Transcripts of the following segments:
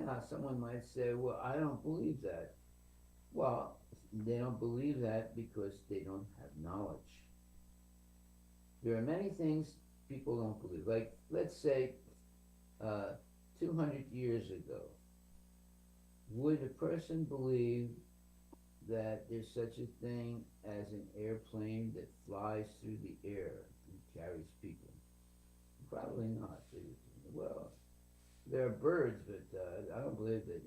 Now, someone might say, well, I don't believe that. Well, they don't believe that because they don't have knowledge. There are many things people don't believe. Like, let's say, uh, 200 years ago, would a person believe that there's such a thing as an airplane that flies through the air and carries people? Probably not. Well, there are birds, but I don't believe that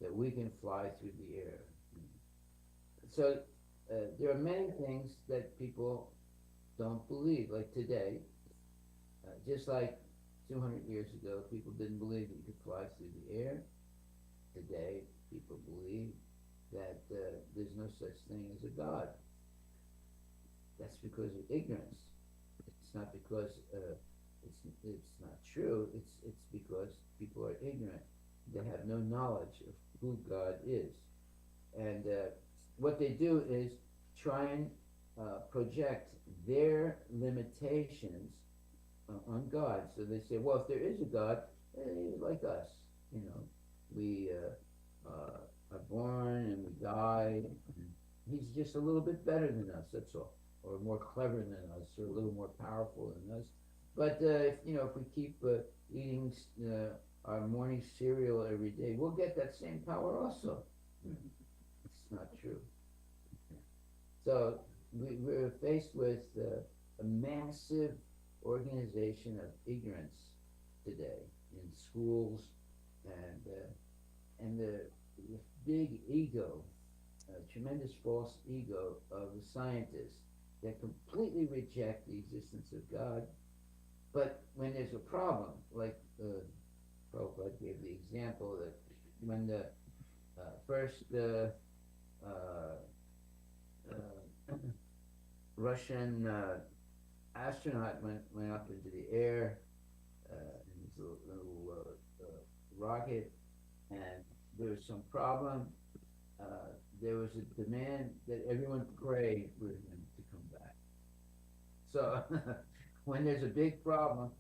that we can fly through the air. So there are many things that people don't believe. Like today, just like 200 years ago, people didn't believe that you could fly through the air. Today, people believe that there's no such thing as a God. That's because of ignorance. It's not because it's not true. It's because people are ignorant. They have no knowledge of who God is, and what they do is try and project their limitations on God. So they say, well, if there is a God, he's like us. You know, we are born and we die. He's just a little bit better than us. That's all, or more clever than us, or a little more powerful than us. But if we keep eating our morning cereal every day, we'll get that same power also. It's not true. So we're faced with a massive organization of ignorance today in schools, and the big ego, tremendous false ego of the scientists that completely reject the existence of God. But when there's a problem, like Prabhupada gave the example that when the first Russian astronaut went up into the air in his little rocket, and there was some problem. There was a demand that everyone pray for him to come back. So when there's a big problem,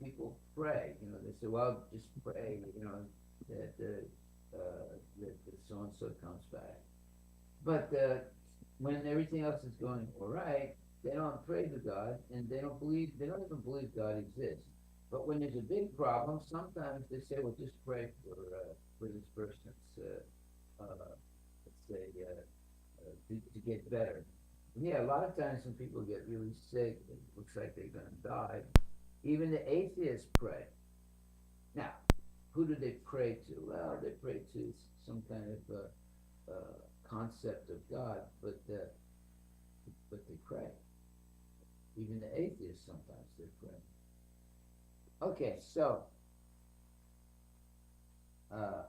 people pray. They say, "Well, just pray." That that so and so comes back. But when everything else is going all right, they don't pray to God, and they don't believe. They don't even believe God exists. But when there's a big problem, sometimes they say, "Well, just pray for this person's, let's say, to get better." Yeah, a lot of times when people get really sick, it looks like they're going to die. Even the atheists pray. Now, who do they pray to? Well, they pray to some kind of concept of God, but they pray. Even the atheists sometimes they pray. Okay, so uh,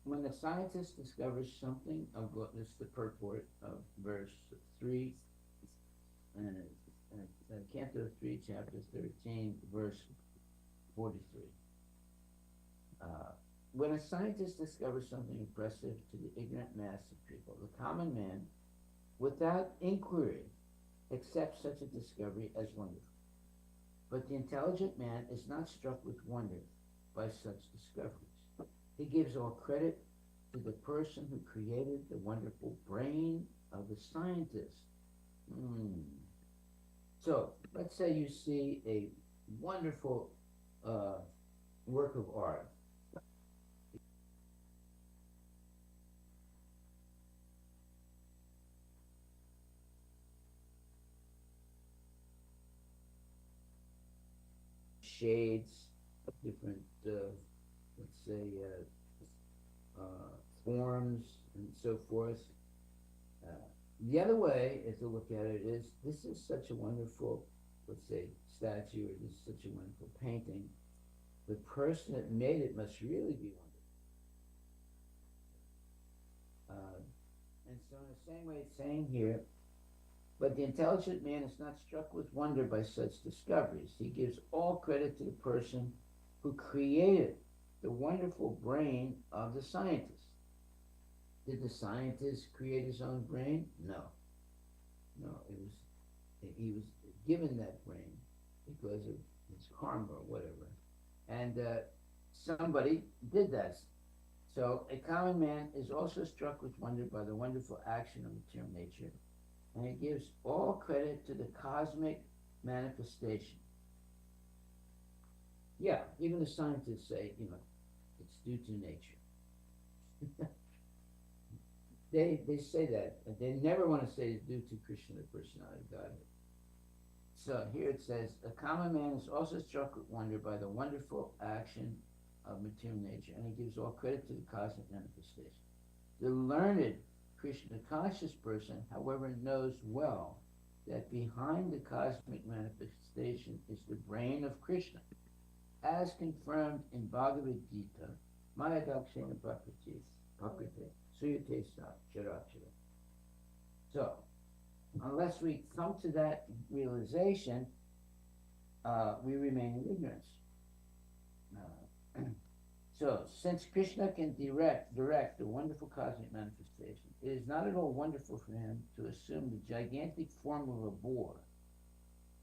when the scientist discovers something, this is the purport of verse 3 and Canto 3, chapter 13, verse 43. When a scientist discovers something impressive to the ignorant mass of people, the common man, without inquiry, accepts such a discovery as wonderful. But the intelligent man is not struck with wonder by such discoveries. He gives all credit to the person who created the wonderful brain of the scientist. So, let's say you see a wonderful work of art. Shades, different, let's say, forms, and so forth. Uh, the other way, as to look at it, is this is such a wonderful, let's say, statue, or this is such a wonderful painting. The person that made it must really be wonderful. And so, in the same way, it's saying here, but the intelligent man is not struck with wonder by such discoveries. He gives all credit to the person who created the wonderful brain of the scientist. Did the scientist create his own brain? No. No, he was given that brain because of his karma or whatever. And somebody did that. So a common man is also struck with wonder by the wonderful action of material nature, and he gives all credit to the cosmic manifestation. Yeah, even the scientists say, it's due to nature. They say that. They never want to say it's due to Krishna, the personality of Godhead. So here it says, a common man is also struck with wonder by the wonderful action of material nature, and he gives all credit to the cosmic manifestation. The learned Krishna conscious person, however, knows well that behind the cosmic manifestation is the brain of Krishna, as confirmed in Bhagavad Gita, Maya Dakshina Prakriti, Suyate Charachara. So, unless we come to that realization, we remain in ignorance. So, since Krishna can direct the wonderful cosmic manifestation, it is not at all wonderful for him to assume the gigantic form of a boar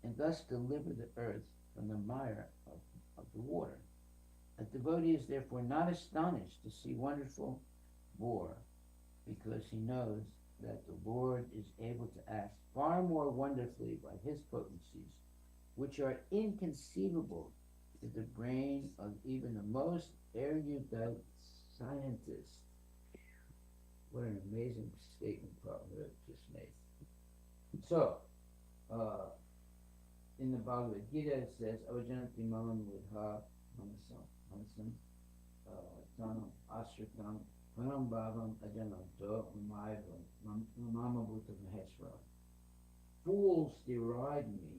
and thus deliver the earth from the mire of the water. A devotee is therefore not astonished to see wonderful boar, because he knows that the Lord is able to act far more wonderfully by his potencies, which are inconceivable to the brain of even the most erudite scientist. What an amazing statement Prabhupada just made. So, in the Bhagavad Gita it says, Avajanati Malam Vidha Manasam Tanam Ashritam Param Bhavam Ajananto Mama Bhuta Maheshwara. Fools deride me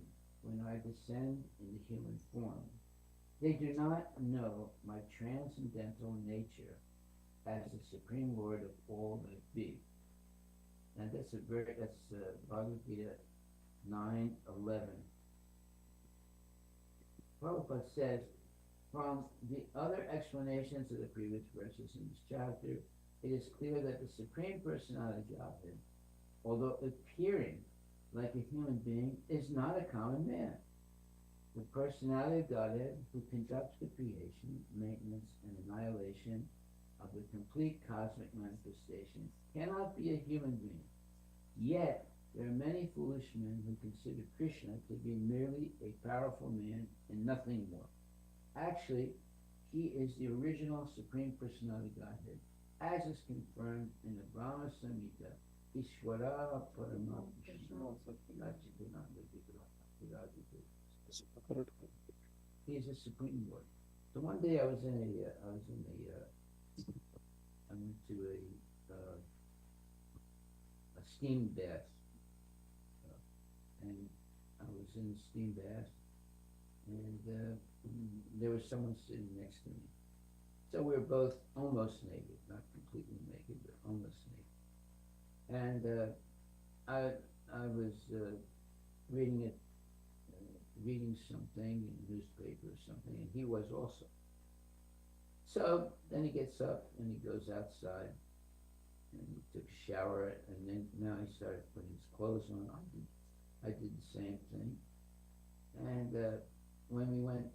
when I descend in the human form. They do not know my transcendental nature as the Supreme Lord of all that be. And that's Bhagavad Gita 9:11. Prabhupada says, from the other explanations of the previous verses in this chapter, it is clear that the Supreme Personality of Godhead, although appearing like a human being, is not a common man. The personality of Godhead, who conducts the creation, maintenance, and annihilation of the complete cosmic manifestation, cannot be a human being. Yet, there are many foolish men who consider Krishna to be merely a powerful man and nothing more. Actually, he is the original Supreme Personality of Godhead, as is confirmed in the Brahma Samhita, Ishvara Paramatma. He is the Supreme Lord. So one day I went to a steam bath, and I was in the steam bath, and there was someone sitting next to me. So we were both almost naked, not completely naked, but almost naked. And I was reading something in the newspaper or something, and he was also. So then he gets up and he goes outside, and he took a shower, and then now he started putting his clothes on. I did the same thing, and when we went,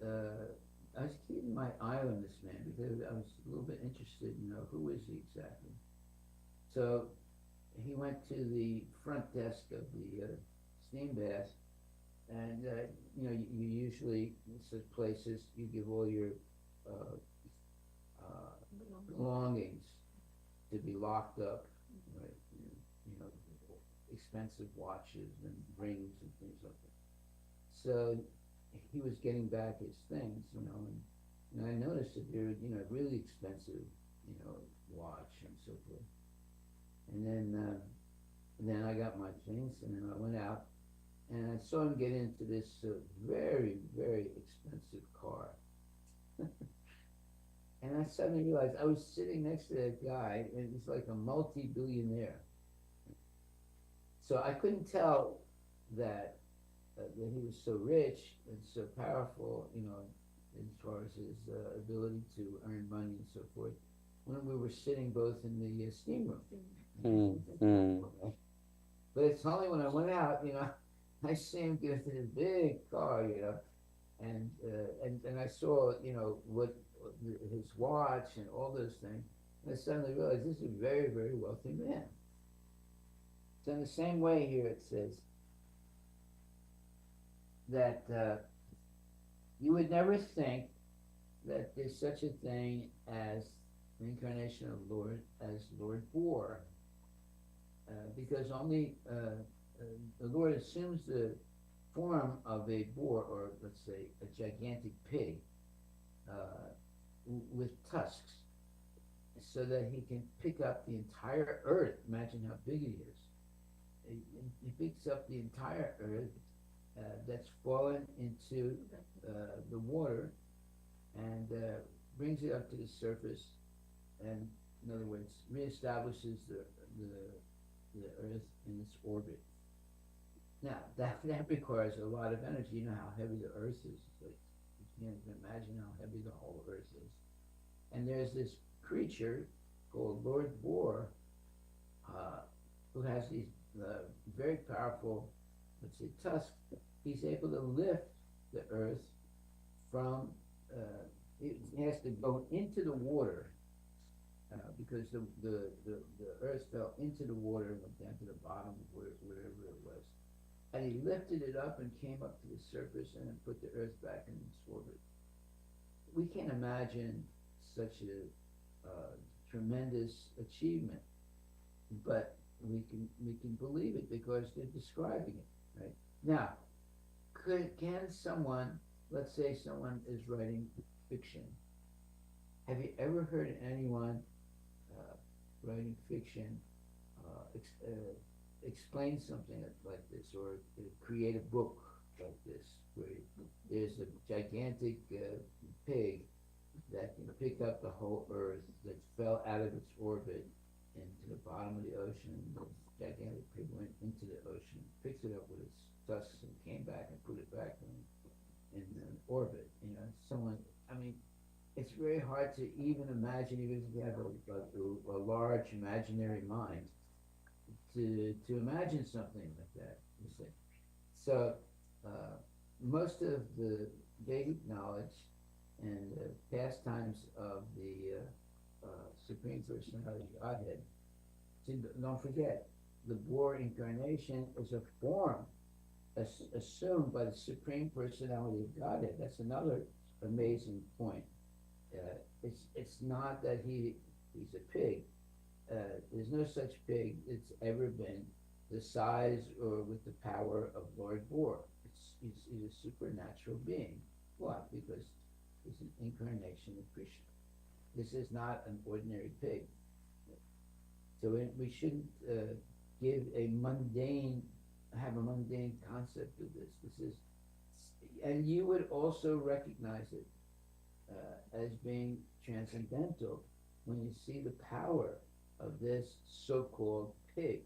I was keeping my eye on this man because I was a little bit interested in who is he exactly. So he went to the front desk of the steam bath, and you usually, in such places, you give all your belongings to be locked up, right? Expensive watches and rings and things like that. So he was getting back his things, and I noticed that they're, really expensive, watch and so forth. And then I got my things, and then I went out, and I saw him get into this very, very expensive car. And I suddenly realized I was sitting next to that guy, and he's like a multi-billionaire. So I couldn't tell that he was so rich and so powerful, as far as his ability to earn money and so forth, when we were sitting both in the steam room. But it's only when I went out, I see him get into this big car, And I saw, what his watch and all those things, and I suddenly realized this is a very, very wealthy man. So in the same way here it says that you would never think that there's such a thing as the incarnation of Lord as Lord Boar, because only the Lord assumes the form of a boar, or let's say a gigantic pig, uh, with tusks, so that he can pick up the entire earth. Imagine how big he is. He picks up the entire earth that's fallen into the water, and brings it up to the surface, and in other words, reestablishes the earth in its orbit. Now that requires a lot of energy. You know how heavy the earth is. It's like, you can't even imagine how heavy the whole earth is. And there's this creature called Lord Boar, uh, who has these very powerful, let's say, tusks. He's able to lift the earth from, it has to go into the water, because the earth fell into the water and went down to the bottom of wherever it was. And he lifted it up and came up to the surface and then put the earth back in its orbit. We can't imagine such a tremendous achievement, but we can believe it because they're describing it, right? Now, can someone, let's say someone is writing fiction. Have you ever heard anyone writing fiction explain something like this, or create a book like this, where there's a gigantic pig that can pick up the whole earth that fell out of its orbit into the bottom of the ocean? The gigantic pig went into the ocean, picks it up with its tusks, and came back and put it back in orbit. Someone, I mean, it's very hard to even imagine, even if you have a large imaginary mind, to imagine something like that, you see. So, most of the Vedic knowledge and pastimes of the Supreme Personality Godhead, don't forget, the boar incarnation is a form assumed by the Supreme Personality of Godhead. That's another amazing point. It's not that he's a pig. There's no such pig that's ever been the size or with the power of Lord Boar. He's a supernatural being. Why? Because he's an incarnation of Krishna. This is not an ordinary pig. So we shouldn't have a mundane concept of this. And you would also recognize it as being transcendental when you see the power of this so-called pig.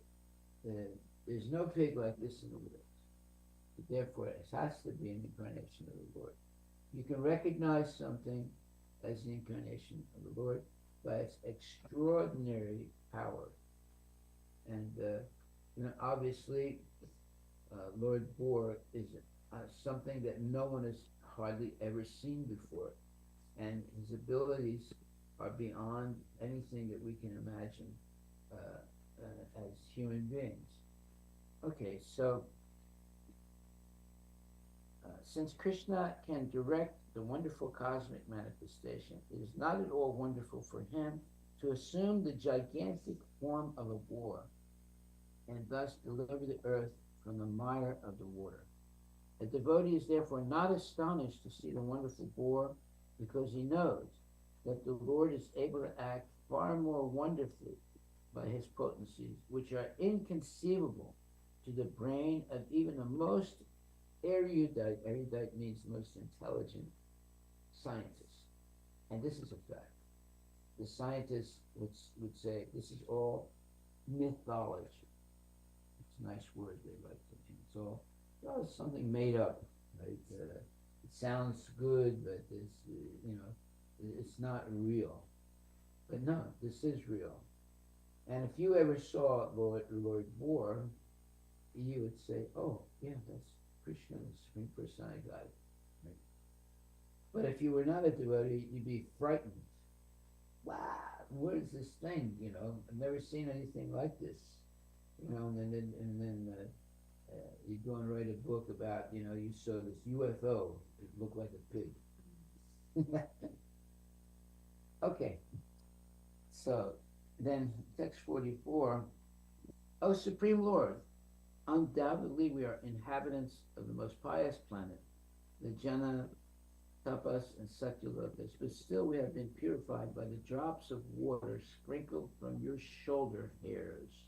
There's no pig like this in the world. Therefore, it has to be an incarnation of the Lord. You can recognize something as the incarnation of the Lord by its extraordinary power. And obviously, Lord Boar is something that no one has hardly ever seen before, and his abilities are beyond anything that we can imagine as human beings. Okay, so since Krishna can direct the wonderful cosmic manifestation, it is not at all wonderful for him to assume the gigantic form of a boar and thus deliver the earth from the mire of the water. A devotee is therefore not astonished to see the wonderful boar, because he knows that the Lord is able to act far more wonderfully by his potencies, which are inconceivable to the brain of even the most erudite means most intelligent scientist. And this is a fact. The scientists would say this is all mythology. It's a nice word they like to use. It's all something made up, right? It sounds good, but it's not real. But no, this is real. And if you ever saw Lord Boar, you would say, oh, yeah, that's Krishna, the Supreme Personality God. Right? But if you were not a devotee, you'd be frightened. Wow, what is this thing? I've never seen anything like this. You go and write a book about, you saw this UFO. It looked like a pig. Okay, so then text 44. O Supreme Lord, undoubtedly we are inhabitants of the most pious planet, the Jana, Tapas, and Satyalokas, but still we have been purified by the drops of water sprinkled from your shoulder hairs,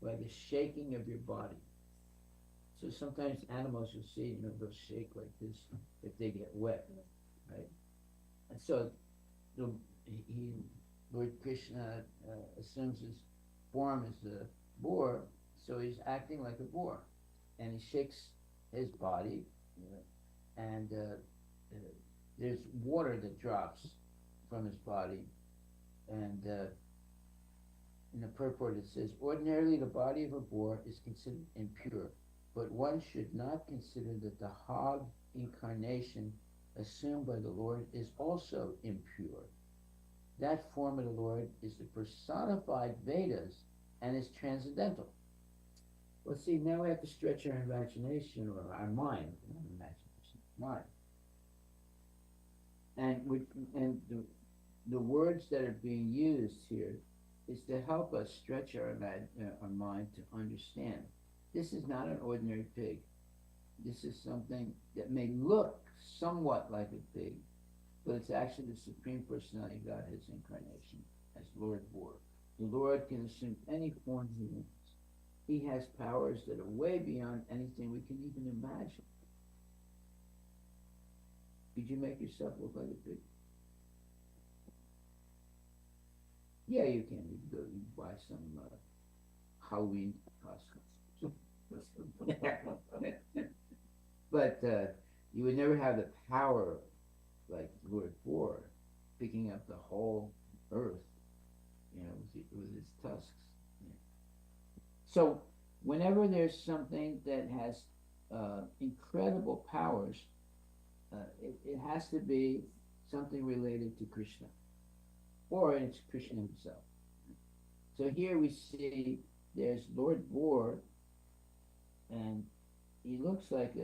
by the shaking of your body. So sometimes animals you'll see, they'll shake like this if they get wet, right? And so Lord Krishna assumes his form is a boar, so he's acting like a boar, and he shakes his body, and there's water that drops from his body, and in the purport it says, ordinarily the body of a boar is considered impure, but one should not consider that the hog incarnation assumed by the Lord is also impure. That form of the Lord is the personified Vedas and is transcendental. Well, see, now we have to stretch our imagination, or our mind, not imagination, mind. And the words that are being used here is to help us stretch our mind to understand. This is not an ordinary pig. This is something that may look somewhat like a pig, but it's actually the Supreme Personality of God's incarnation as Lord Boar. The Lord can assume any form he wants. He has powers that are way beyond anything we can even imagine. Could you make yourself look like a pig? Yeah, you can. You can go buy some Halloween costumes. But you would never have the power like Lord Boar, picking up the whole earth, with his tusks. Yeah. So whenever there's something that has incredible powers, it has to be something related to Krishna, or it's Krishna himself. So here we see there's Lord Boar, and he looks like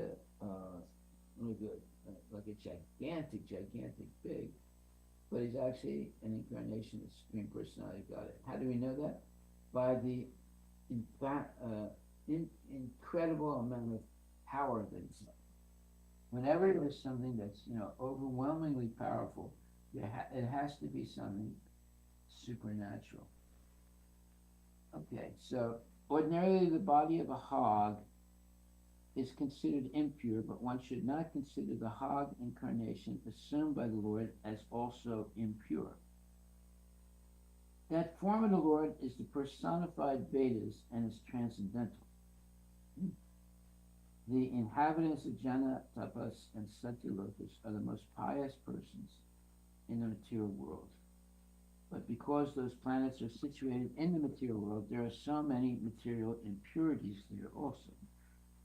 like a gigantic pig, but he's actually an incarnation of the Supreme Personality of God. How do we know that? By the incredible amount of power that he's got. Whenever there's something that's overwhelmingly powerful, it has to be something supernatural. Okay, so ordinarily the body of a hog is considered impure, but one should not consider the hog incarnation assumed by the Lord as also impure. That form of the Lord is the personified Vedas and is transcendental. The inhabitants of Jana, Tapas, and Satyalokas are the most pious persons in the material world. But because those planets are situated in the material world, there are so many material impurities there also.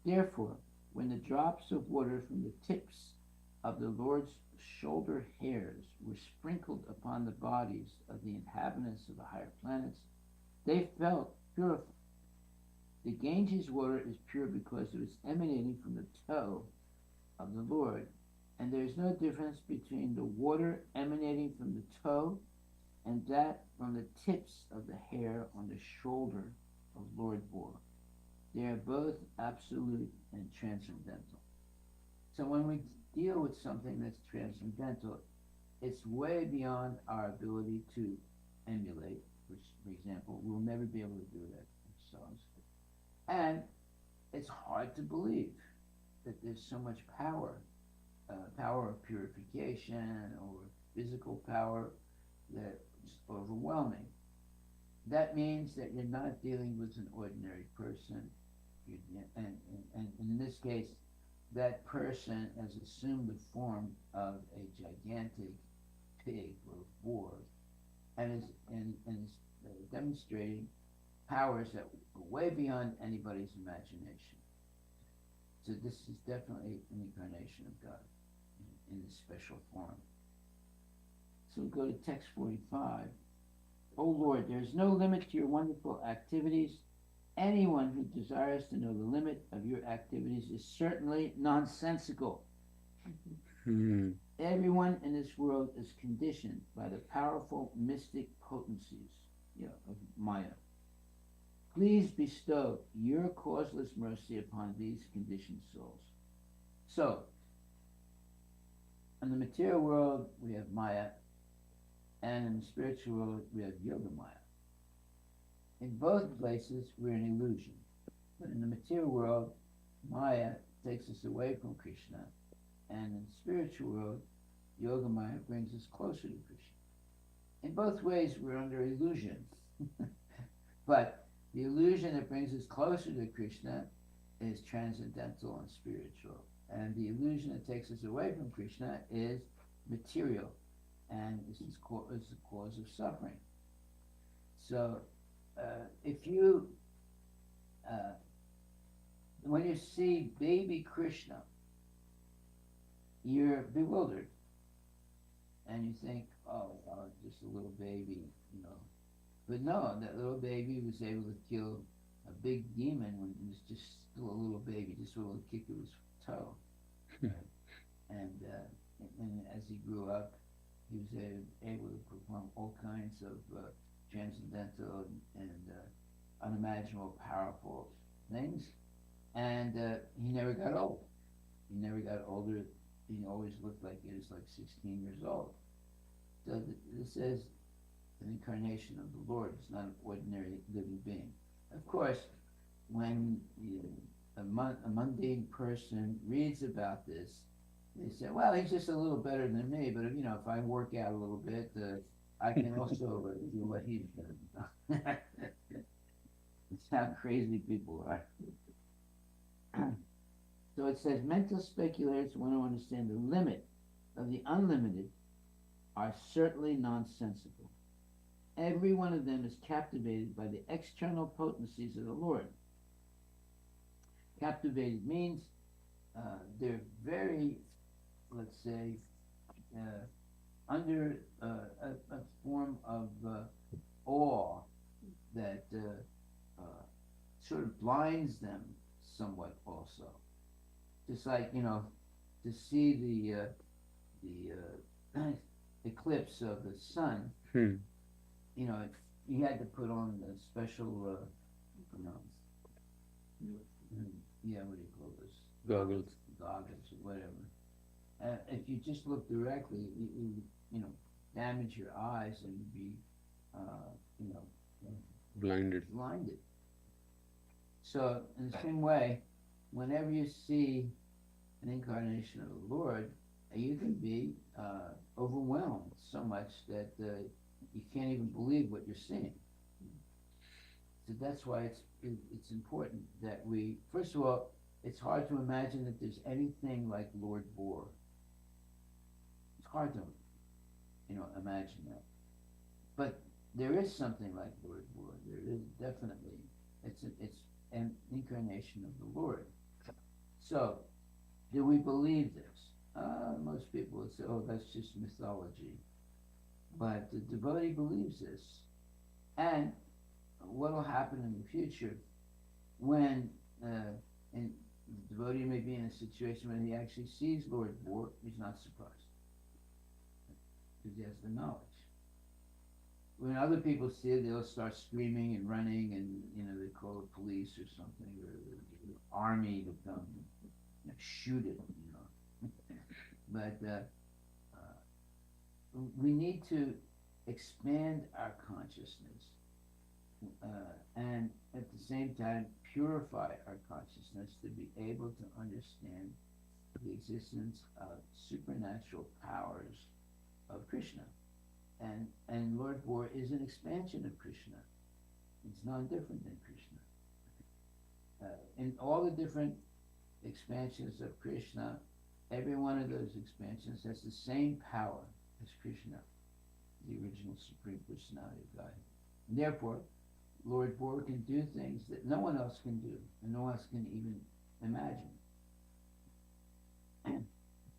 Therefore, when the drops of water from the tips of the Lord's shoulder hairs were sprinkled upon the bodies of the inhabitants of the higher planets, they felt purified. The Ganges water is pure because it is emanating from the toe of the Lord, and there is no difference between the water emanating from the toe and that from the tips of the hair on the shoulder of Lord Boar. They are both absolute and transcendental. So when we deal with something that's transcendental, it's way beyond our ability to emulate, which, for example, we'll never be able to do that ourselves. And it's hard to believe that there's so much power, power of purification or physical power that's overwhelming. That means that you're not dealing with an ordinary person. And in this case, that person has assumed the form of a gigantic pig or boar, and is demonstrating powers that go way beyond anybody's imagination. So this is definitely an incarnation of God in this special form. So we go to text 45. O Lord, there is no limit to your wonderful activities. Anyone who desires to know the limit of your activities is certainly nonsensical. Everyone in this world is conditioned by the powerful mystic potencies of Maya. Please bestow your causeless mercy upon these conditioned souls. So, in the material world, we have Maya, and in the spiritual world, we have Yoga Maya. In both places, we're an illusion. But in the material world, Maya takes us away from Krishna, and in the spiritual world, Yoga Maya brings us closer to Krishna. In both ways, we're under illusion. But the illusion that brings us closer to Krishna is transcendental and spiritual. And the illusion that takes us away from Krishna is material, and is the cause of suffering. So, if you, when you see baby Krishna, you're bewildered, and you think, oh, just a little baby, But no, that little baby was able to kill a big demon when he was just still a little baby, just a little kick of his toe. And as he grew up, he was able to perform all kinds of transcendental and unimaginable, powerful things. And he never got old. He never got older. He always looked like he was like 16 years old. So this says an incarnation of the Lord. It's not an ordinary living being. Of course, when a mundane person reads about this, they say, well, he's just a little better than me, but if I work out a little bit, I can also do what he's done. It's how crazy people are. So it says, mental speculators want to understand the limit of the unlimited are certainly nonsensical. Every one of them is captivated by the external potencies of the Lord. Captivated means they're very, let's say, under a form of awe that sort of blinds them somewhat also. Just like, to see the eclipse of the sun, you had to put on the special, what do you call this? Goggles. Goggles or whatever. If you just look directly, you damage your eyes and you'd be, blinded. So in the same way, whenever you see an incarnation of the Lord, you can be overwhelmed so much that you can't even believe what you're seeing. So that's why it's important that we, first of all, it's hard to imagine that there's anything like Lord Bohr. It's hard to, imagine that. But there is something like Lord Bohr. There is definitely. It's an incarnation of the Lord. So, do we believe this? Most people would say, oh, that's just mythology. But the devotee believes this. And what will happen in the future when and the devotee may be in a situation when he actually sees Lord Bohr, he's not surprised. Because he has the knowledge. When other people see it, they'll start screaming and running, and they call the police or something, or the army to come shoot it, But we need to expand our consciousness and at the same time purify our consciousness to be able to understand the existence of supernatural powers of Krishna. And Lord Bohr is an expansion of Krishna. It's not different than Krishna. In all the different expansions of Krishna, every one of those expansions has the same power as Krishna, the original Supreme Personality of God. And therefore, Lord Bohr can do things that no one else can do, and no one else can even imagine.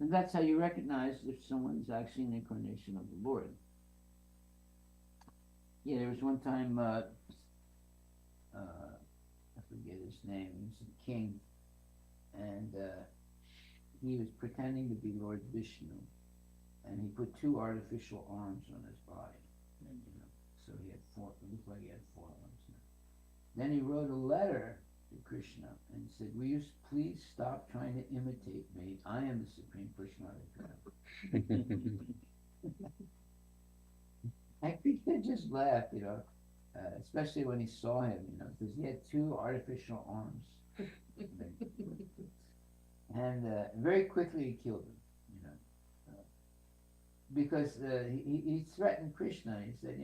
And that's how you recognize if someone's actually an incarnation of the Lord. Yeah, there was one time, I forget his name, he was a king, and he was pretending to be Lord Vishnu, and he put two artificial arms on his body, and, so he had four, it looked like he had four arms now. Then he wrote a letter to Krishna and said, will you please stop trying to imitate me? I am the Supreme Personality of God. And Krishna just laughed, especially when he saw him, because he had two artificial arms. And very quickly he killed him, because he threatened Krishna. He said,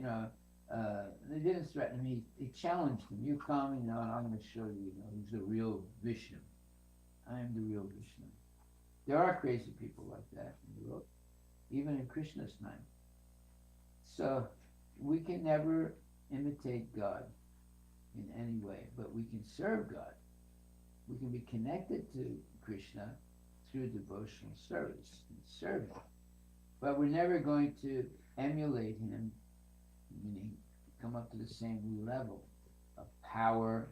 they didn't threaten him, he challenged him. You come, and I'm going to show you, who's the real Vishnu. I am the real Vishnu. There are crazy people like that in the world, even in Krishna's time. So we can never imitate God in any way, but we can serve God. We can be connected to Krishna through devotional service and serve him. But we're never going to emulate him, meaning come up to the same level of power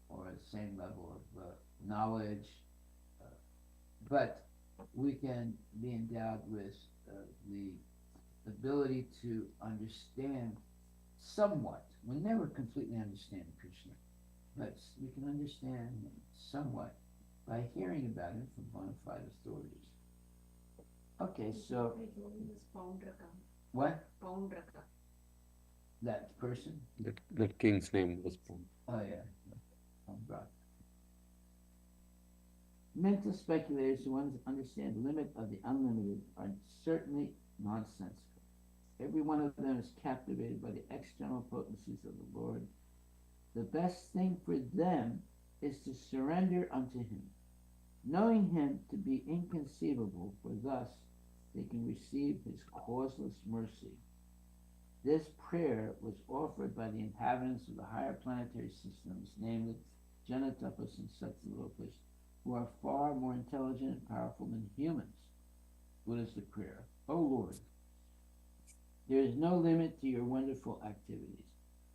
or the same level of knowledge. But we can be endowed with the ability to understand somewhat. We'll never completely understand Krishna, but we can understand him somewhat by hearing about him from bona fide authorities. Okay, so what? That person? That king's name was Pound. Oh yeah, mental speculators who want to understand the limit of the unlimited are certainly nonsensical. Every one of them is captivated by the external potencies of the Lord. The best thing for them is to surrender unto him, knowing him to be inconceivable, for thus they can receive his causeless mercy. This prayer was offered by the inhabitants of the higher planetary systems, namely Janatapas and Satyalokas, who are far more intelligent and powerful than humans. What is the prayer? O Lord, there is no limit to your wonderful activities.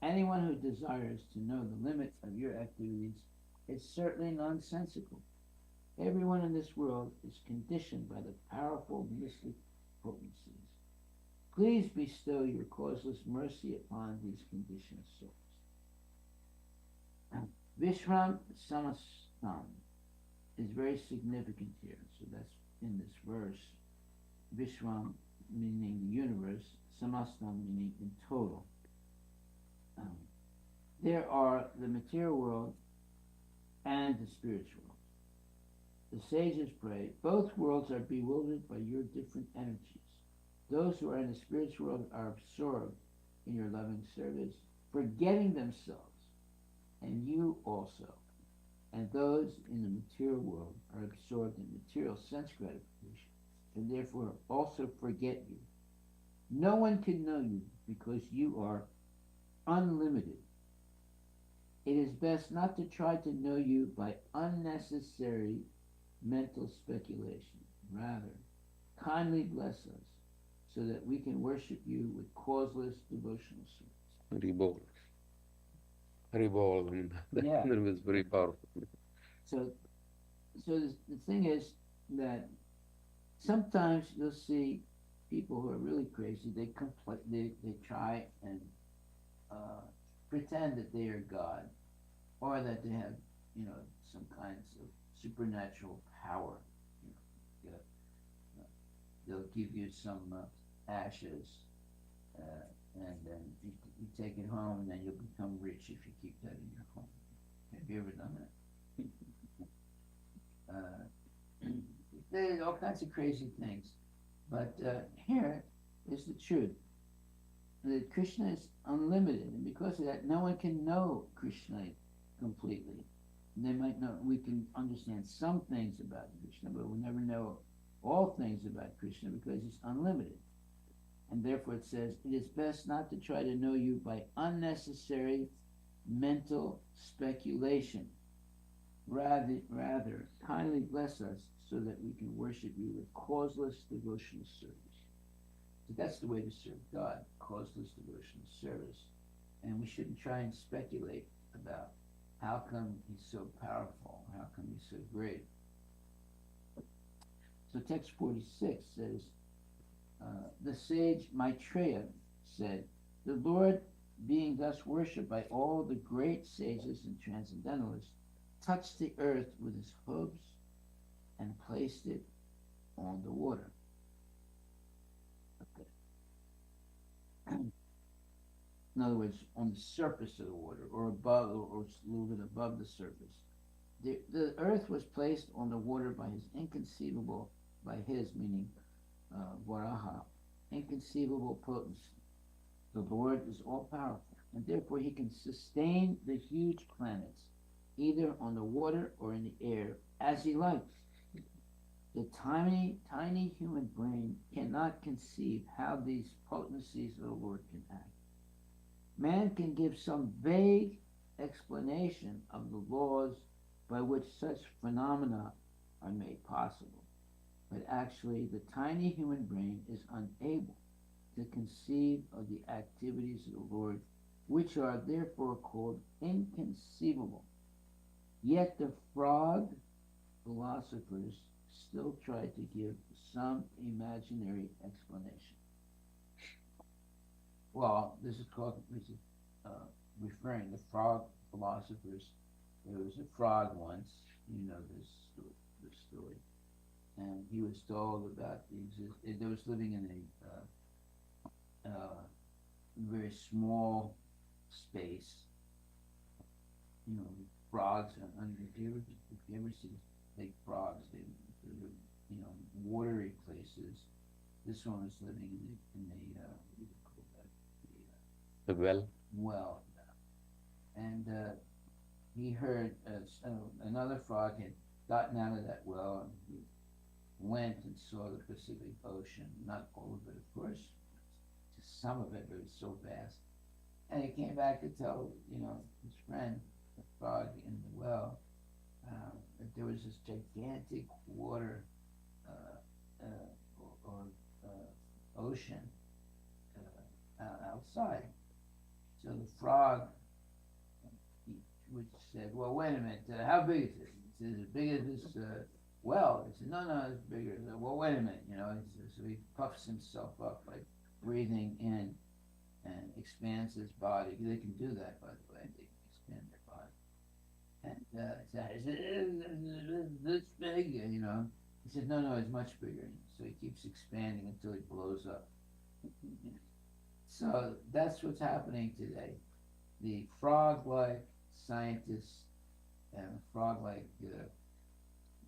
Anyone who desires to know the limit of your activities is certainly nonsensical. Everyone in this world is conditioned by the powerful mystic potencies. Please bestow your causeless mercy upon these conditioned souls. Vishram Samastam is very significant here. So that's in this verse. Vishram meaning the universe, Samastam meaning in total. There are the material world and the spiritual world. The sages pray, both worlds are bewildered by your different energies. Those who are in the spiritual world are absorbed in your loving service, forgetting themselves, and you also. And those in the material world are absorbed in material sense gratification, and therefore also forget you. No one can know you because you are unlimited. It is best not to try to know you by unnecessary mental speculation. Rather, kindly bless us so that we can worship you with causeless devotional service. Haribol. Haribol. Yeah. That was very powerful. So the thing is that sometimes you'll see people who are really crazy. They try and pretend that they are God, or that they have some kinds of supernatural power. They'll give you some ashes, and then you take it home, and then you'll become rich if you keep that in your home. Have you ever done that? There's all kinds of crazy things, but here is the truth. That Krishna is unlimited, and because of that, no one can know Krishna completely. They might know, we can understand some things about Krishna, but we'll never know all things about Krishna because he's unlimited. And therefore it says, it is best not to try to know you by unnecessary mental speculation. Rather, kindly bless us so that we can worship you with causeless devotional service. So that's the way to serve God, causeless devotional service. And we shouldn't try and speculate about how come he's so powerful, how come he's so great. So text 46 says, the sage Maitreya said, the Lord, being thus worshipped by all the great sages and transcendentalists, touched the earth with his hooves and placed it on the water. Okay. In other words, on the surface of the water, or above, or a little bit above the surface. The earth was placed on the water by his inconceivable, by his, meaning Varaha, inconceivable potency. The Lord is all powerful, and therefore he can sustain the huge planets, either on the water or in the air, as he likes. The tiny human brain cannot conceive how these potencies of the Lord can act. Man can give some vague explanation of the laws by which such phenomena are made possible, but actually the tiny human brain is unable to conceive of the activities of the Lord, which are therefore called inconceivable. Yet the frog philosophers still try to give some imaginary explanation. Well, this is referring to frog philosophers. There was a frog once, you know this story, and he was told about it was living in a very small space. You know, frogs. If you ever see big frogs, they're watery places. This one was living in the what do you call that? The well. Well, and he heard another frog had gotten out of that well, and he went and saw the Pacific Ocean. Not all of it, of course, just some of it, but it was so vast. And he came back to tell, his friend, the frog in the well, that there was this gigantic water or ocean outside. So the frog, which said, "Well, wait a minute, how big is it?" He said, "As big as this well." He said, "No, it's bigger." He said, "Well, wait a minute, so he puffs himself up by breathing in and expands his body. They can do that, by the way. They can expand their body. And he said, "Is this big?" He said, "No, it's much bigger." So he keeps expanding until he blows up. So that's what's happening today. The frog-like scientists and frog-like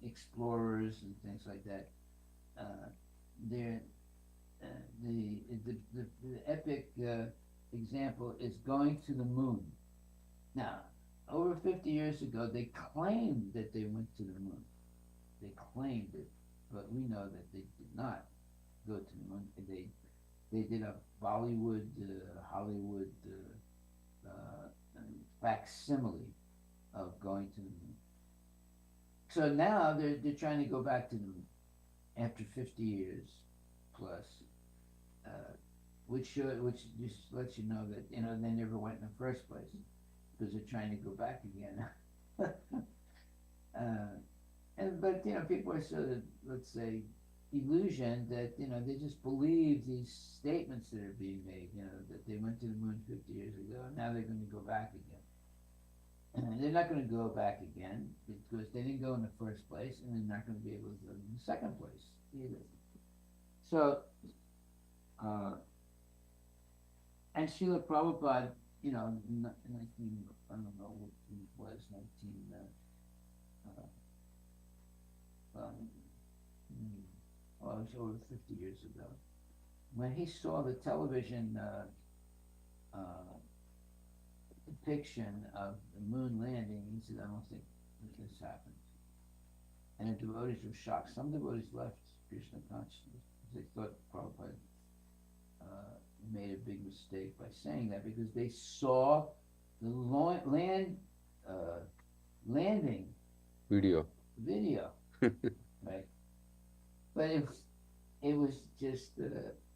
explorers and things like that, they're the epic example is going to the moon. Now, over 50 years ago, they claimed that they went to the moon. They claimed it, but we know that they did not go to the moon. They did a Bollywood, Hollywood facsimile of going to the moon. So now they're trying to go back to the moon after 50 years plus, which just lets you know that they never went in the first place because they're trying to go back again. But people are sort of, let's say, illusion that they just believe these statements that are being made, that they went to the moon 50 years ago and now they're going to go back again. And they're not going to go back again because they didn't go in the first place, and they're not going to be able to go in the second place either. So, and Srila Prabhupada, in 19, I don't know what it was, 19, it was over 50 years ago, when he saw the television depiction of the moon landing, he said, "I don't think this happened." And the devotees were shocked. Some devotees left Krishna consciousness because they thought Prabhupada made a big mistake by saying that, because they saw the landing Video. video. right? But it was just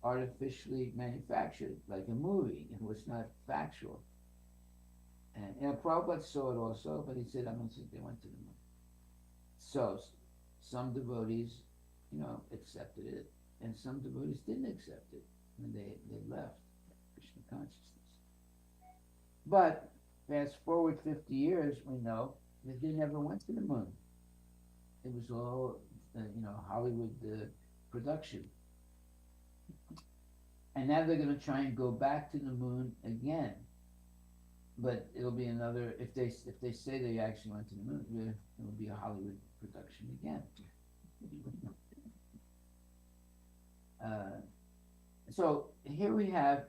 artificially manufactured, like a movie. It was not factual. And Prabhupada saw it also, but he said, I don't think they went to the moon. So some devotees, accepted it, and some devotees didn't accept it, and they left Krishna consciousness. But fast forward 50 years, we know that they never went to the moon. It was all, Hollywood production. And now they're going to try and go back to the moon again. But it'll be another, if they say they actually went to the moon, it will be a Hollywood production again. So here we have,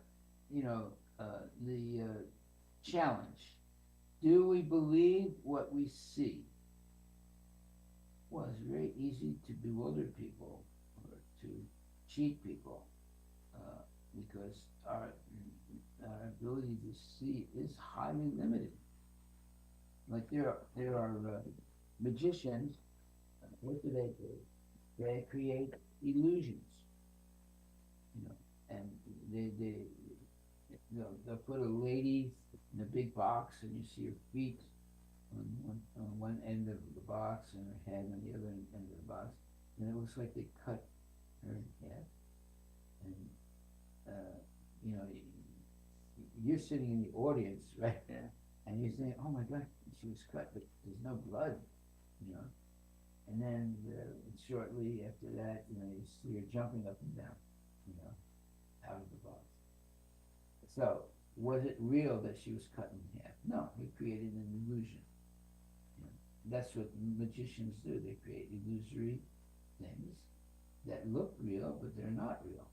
the challenge. Do we believe what we see? Well, it's very easy to bewilder people or to cheat people because our ability to see is highly limited. Like there are magicians. What do? They create illusions, and they'll put a lady in a big box, and you see her feet on one end of the box and her head on the other end of the box, and it looks like they cut her in half. And you're sitting in the audience, right? Yeah. And you're saying, "Oh my God, she was cut, but there's no blood," you know. And then shortly after that, you see her jumping up and down, out of the box. So, was it real that she was cut in half? No, he created an illusion. That's what magicians do. They create illusory things that look real, but they're not real.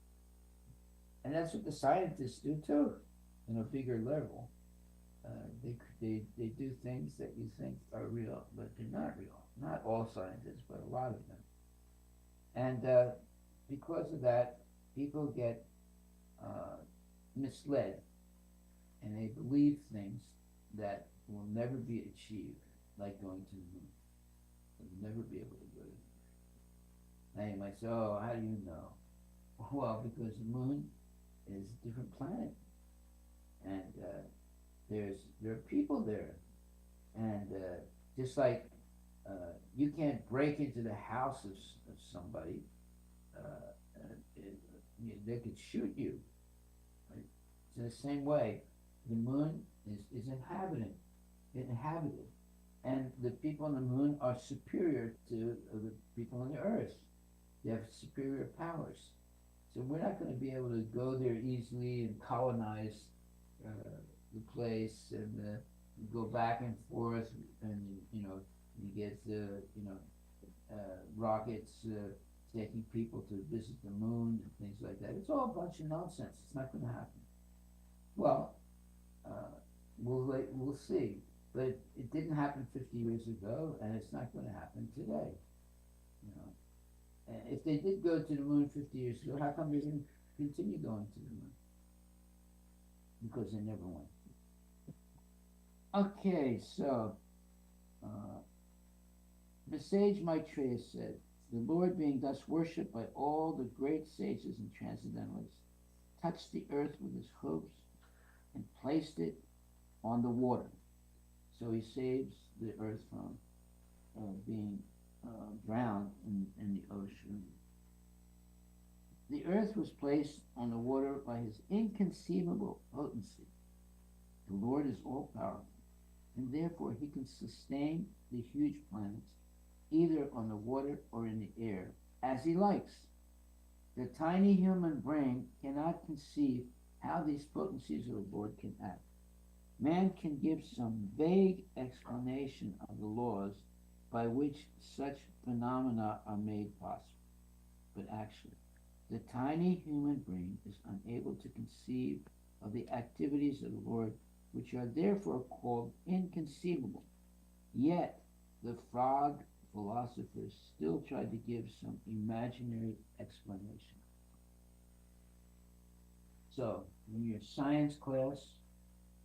And that's what the scientists do too, on a bigger level. They do things that you think are real, but they're not real. Not all scientists, but a lot of them. And because of that, people get misled, and they believe things that will never be achieved, like going to the moon. They'll never be able to go to the moon. Now you might say, "Oh, how do you know?" Well, because the moon is a different planet, and there are people there, and just like you can't break into the house of somebody, they could shoot you. Right? It's in the same way, the moon is inhabited, and the people on the moon are superior to the people on the earth. They have superior powers. So we're not going to be able to go there easily and colonize the place and go back and forth, and you get rockets taking people to visit the moon and things like that. It's all a bunch of nonsense. It's not going to happen. Well, we'll see. But it didn't happen 50 years ago, and it's not going to happen today. And if they did go to the moon 50 years ago, how come they didn't continue going to the moon? Because they never went. Okay, so the sage Maitreya said, "The Lord, being thus worshipped by all the great sages and transcendentalists, touched the earth with his hooves and placed it on the water." So he saves the earth from being drowned in the ocean. The earth was placed on the water by his inconceivable potency. The Lord is all powerful, and therefore he can sustain the huge planets either on the water or in the air as he likes. The tiny human brain cannot conceive how these potencies of the Lord can act. Man can give some vague explanation of the laws by which such phenomena are made possible. But actually, the tiny human brain is unable to conceive of the activities of the Lord, which are therefore called inconceivable. Yet, the frog philosophers still try to give some imaginary explanation. So, in your science class,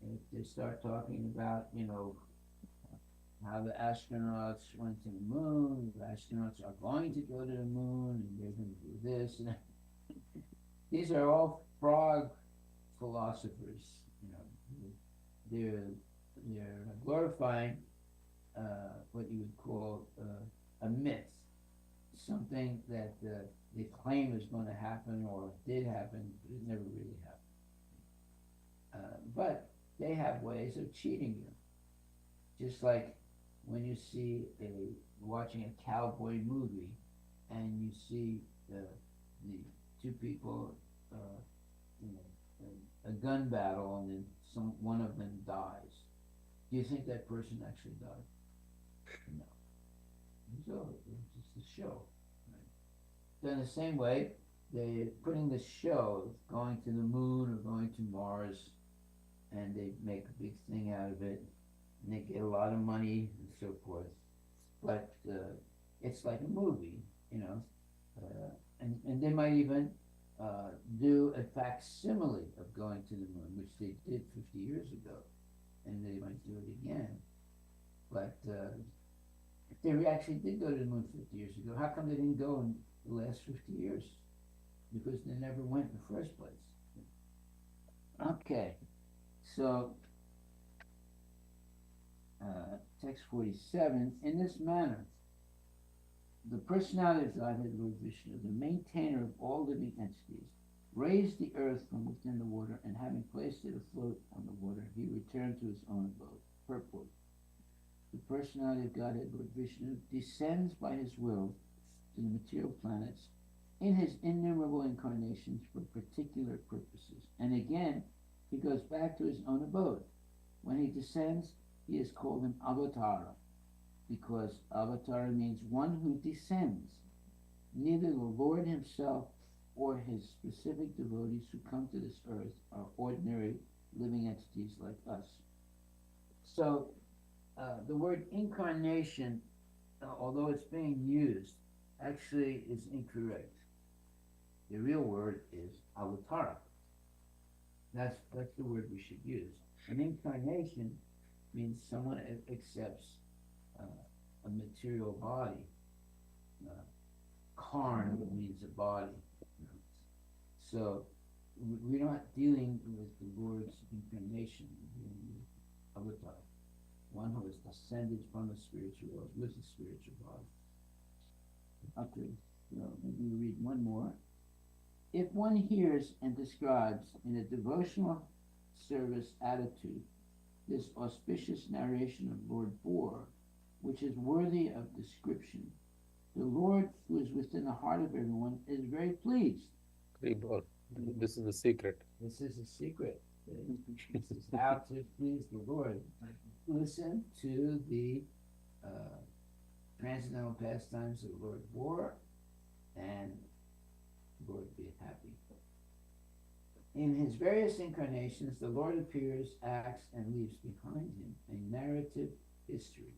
if they start talking about, how the astronauts went to the moon, the astronauts are going to go to the moon, and they're going to do this. And these are all frog philosophers. You know, they're glorifying what you would call a myth, something that they claim is going to happen or did happen, but it never really happened. But they have ways of cheating you, just like when you see watching a cowboy movie, and you see the two people in a gun battle, and then one of them dies. Do you think that person actually died? No. So it's just a show. Right? So in the same way, they're putting the show of going to the moon or going to Mars, and they make a big thing out of it, and they get a lot of money and so forth. But it's like a movie, you know, and they might even do a facsimile of going to the moon, which they did 50 years ago, and they might do it again. But if they actually did go to the moon 50 years ago, how come they didn't go in the last 50 years? Because they never went in the first place. Okay, so text 47, in this manner, the personality of Godhead, Lord Vishnu, the maintainer of all living entities, raised the earth from within the water, and having placed it afloat on the water, he returned to his own abode. Purport. The personality of Godhead, Lord Vishnu, descends by his will to the material planets in his innumerable incarnations for particular purposes. And again, he goes back to his own abode. When he descends, he is called an avatara, because avatara means one who descends. Neither the Lord himself or his specific devotees who come to this earth are ordinary living entities like us. So the word incarnation, although it's being used, actually is incorrect. The real word is avatara. That's the word we should use. An incarnation means someone accepts a material body. Karn means a body. So we're not dealing with the Lord's incarnation, we're dealing with avatar, one who has ascended from the spiritual world with a spiritual body. Okay, so maybe we read one more. If one hears and describes in a devotional service attitude this auspicious narration of Lord Boar, which is worthy of description, the Lord, who is within the heart of everyone, is very pleased. This is the secret. This is a secret. This is how to please the Lord. Listen to the transcendental pastimes of Lord Boar, and the Lord be happy. In his various incarnations, the Lord appears, acts, and leaves behind him a narrative history,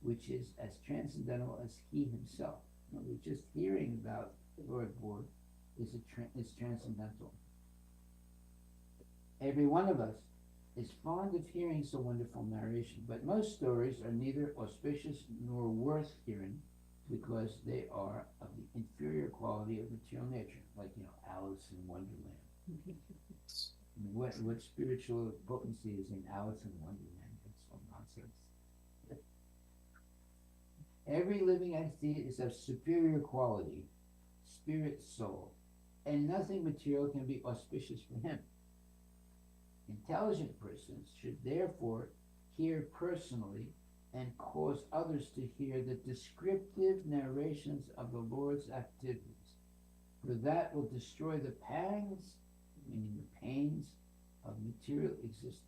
which is as transcendental as he himself. Just hearing about the Lord Boar is transcendental. Every one of us is fond of hearing so wonderful narration, but most stories are neither auspicious nor worth hearing because they are of the inferior quality of material nature, like Alice in Wonderland. What spiritual potency is in Alice in Wonderland? That's all nonsense. Every living entity is of superior quality, spirit, soul, and nothing material can be auspicious for him. Intelligent persons should therefore hear personally and cause others to hear the descriptive narrations of the Lord's activities, for that will destroy the pangs, meaning the pains, of material existence.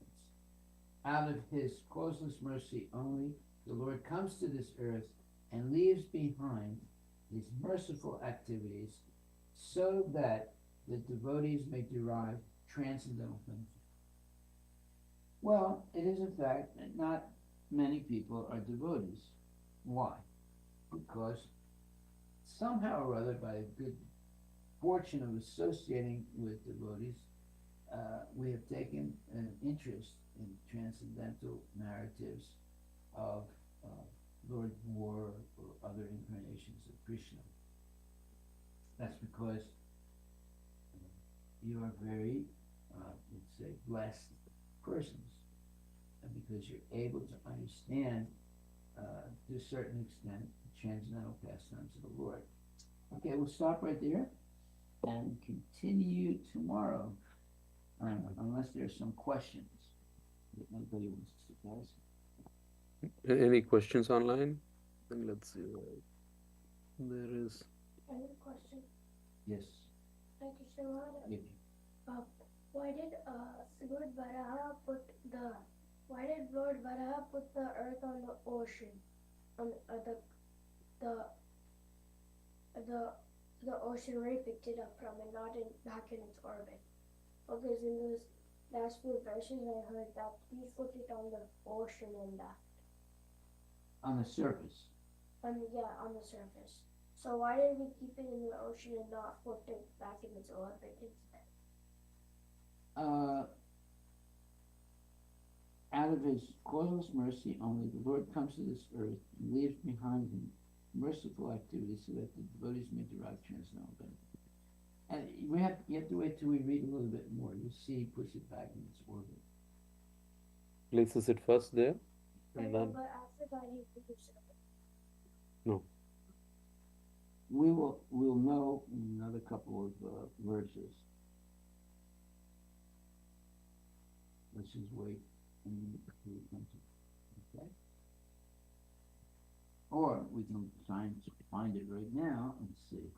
Out of his causeless mercy only, the Lord comes to this earth and leaves behind his merciful activities so that the devotees may derive transcendental benefit. Well, it is a fact that not many people are devotees. Why? Because somehow or other, by a good fortune of associating with devotees, we have taken an interest in transcendental narratives of uh, Lord War or other incarnations of Krishna. That's because you are very, let's say, blessed persons, and because you're able to understand, to a certain extent, the transcendental pastimes of the Lord. Okay, we'll stop right there and continue tomorrow, unless there's some questions that anybody wants to ask. Any questions online? And let's see. There is. I have a question. Yes. Thank you, Srimad. If Uh, why did Lord Varaha put the why did Lord Varaha put the earth on the ocean, on the the the ocean where he picked it up from, and not back in its orbit? Because in those last few verses, I heard that he put it on the ocean and on the surface, on the surface. So why did we keep it in the ocean and not put it back in its orbit instead? out of his causeless mercy only, the Lord comes to this earth and leaves behind him merciful activities so that the devotees may derive transcendental benefit. And you have to wait till we read a little bit more. You'll see he puts it back in its orbit. Places it first there, and then. But after that, he leaves it. No. We'll know in another couple of verses. Let's just wait and we come to, okay? Or we can try and find it right now and see.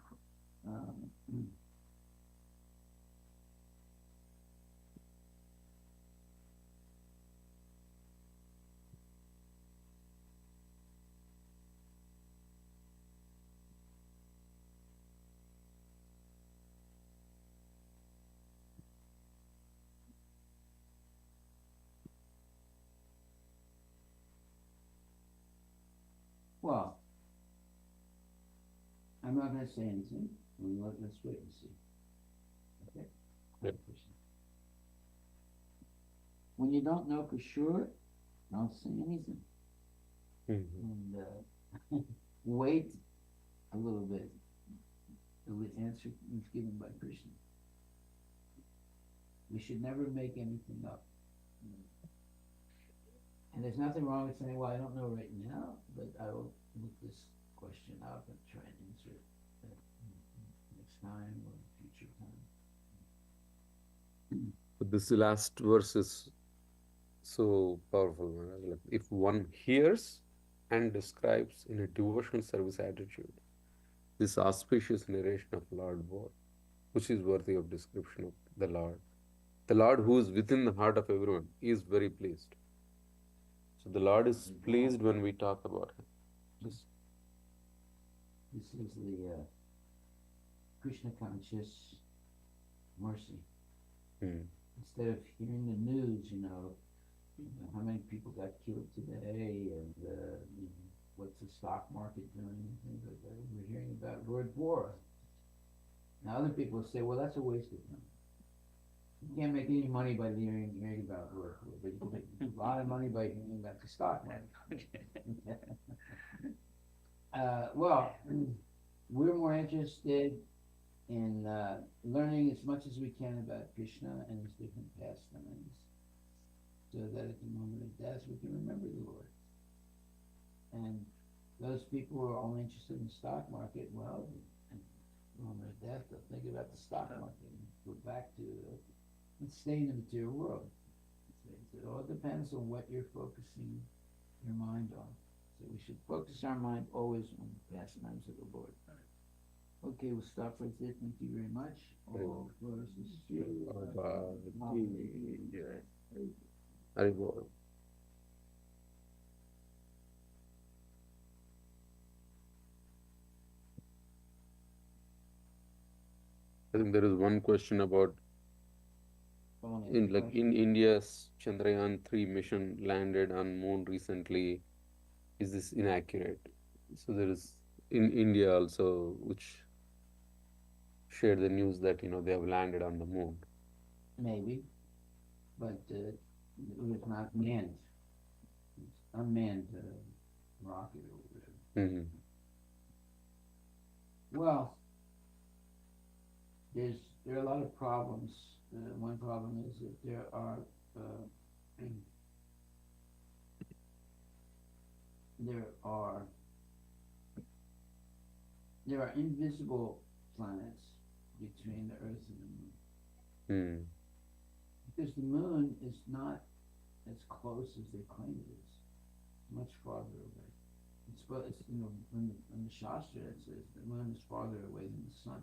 Well, I'm not going to say anything. Let's wait and see. Okay? Yep. When you don't know for sure, don't say anything. Mm-hmm. And wait a little bit till the answer is given by Krishna. We should never make anything up. And there's nothing wrong with saying, well, I don't know right now, but I will look this question up and try and answer it next time or future time. But this last verse is so powerful. Like, if one hears and describes in a devotional service attitude this auspicious narration of Lord War, which is worthy of description of the Lord who is within the heart of everyone, is very pleased. So the Lord is pleased when we talk about him. This is the Krishna conscious mercy. Instead of hearing the news, how many people got killed today, and what's the stock market doing, and things like that. We're hearing about Lord War. Now other people will say, well, that's a waste of time. You can't make any money by hearing about Lord War, but you can make a lot of money by hearing about the stock market. Well, we're more interested in learning as much as we can about Krishna and his different pastimes, so that at the moment of death we can remember the Lord. And those people who are only interested in the stock market, well, at the moment of death they'll think about the stock market and go back to and stay in the material world. It all depends on what you're focusing your mind on. So we should focus our mind always on the pastimes of the Lord. Okay, we'll stop right there. Thank you very much. All verses Harivilas. I think there is one question about in India's Chandrayaan-3 mission landed on moon recently. Is this inaccurate? So there is in India also which shared the news that they have landed on the moon. Maybe, but it was not manned. It's unmanned rocket or whatever. Mm-hmm. Well, there are a lot of problems. One problem is that uh, there are there are invisible planets between the Earth and the Moon, Mm. because the Moon is not as close as they claim it is. It's much farther away. It's in the Shastra it says the Moon is farther away than the Sun.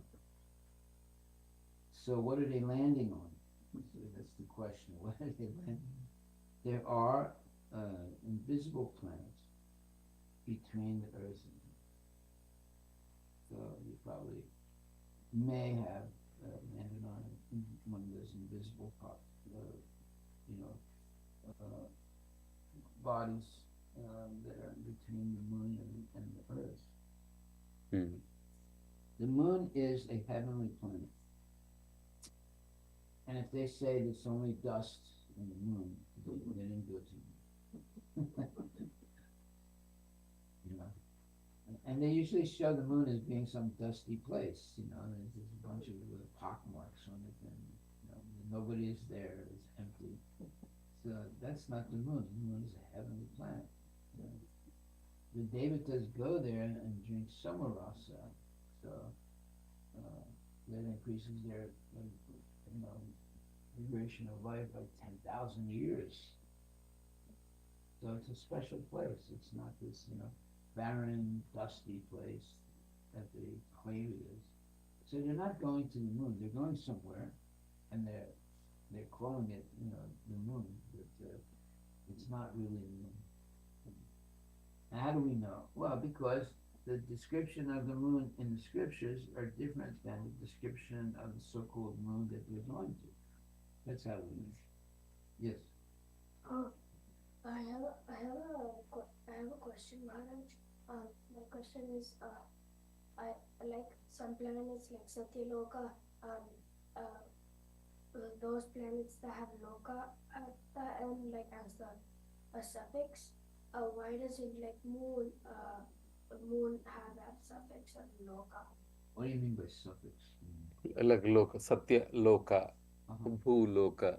So what are they landing on? So that's the question. What are they landing on? There are invisible planets between the Earth and the Moon. So you probably may have landed on one of those invisible you know, uh, bodies that are between the Moon and the Earth. Mm. The Moon is a heavenly planet. And if they say there's only dust on the Moon, they didn't go to the Moon. You know? And they usually show the Moon as being some dusty place, and there's a bunch of pock marks on it, and nobody is there, it's empty. So that's not the Moon. The Moon is a heavenly planet. So the Devatas go there and drink summer rasa, so that increases their duration of life by 10,000 years. So it's a special place. It's not this barren, dusty place that they claim it is. So they're not going to the Moon. They're going somewhere, and they're calling it the Moon, but it's not really the Moon. Now, how do we know? Well, because the description of the Moon in the scriptures are different than the description of the so-called Moon that we're going to. That's how we know. Yes. Oh, I have a question, Maharaj. My question is, I like some planets like Satyaloka, uh, those planets that have Loka at the end, like as a suffix. Why does it like moon have that suffix of Loka? What do you mean by suffix? Like Loka, Satya Loka, Bhu Loka.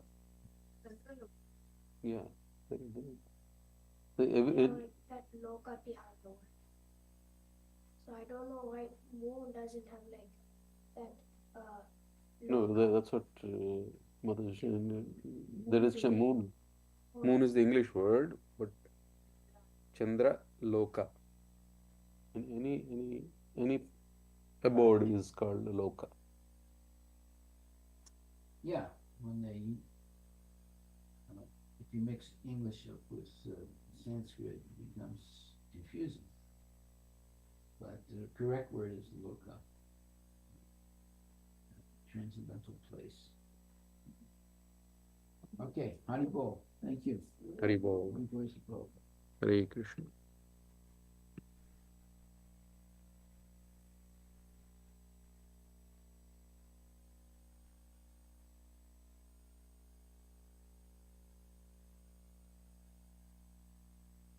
Yeah. So Like that Loka behind the one. So I don't know why moon doesn't have like that. no, Loka. that's what Mother is there is a moon. Moon is the English word, but Chandra Loka. And any abode is called Loka. Yeah, when if you mix English up with Sanskrit, it becomes confusing. But the correct word is Loka, transcendental place. Okay, Haribol, thank you. Haribol. Good voice of Hare Krishna.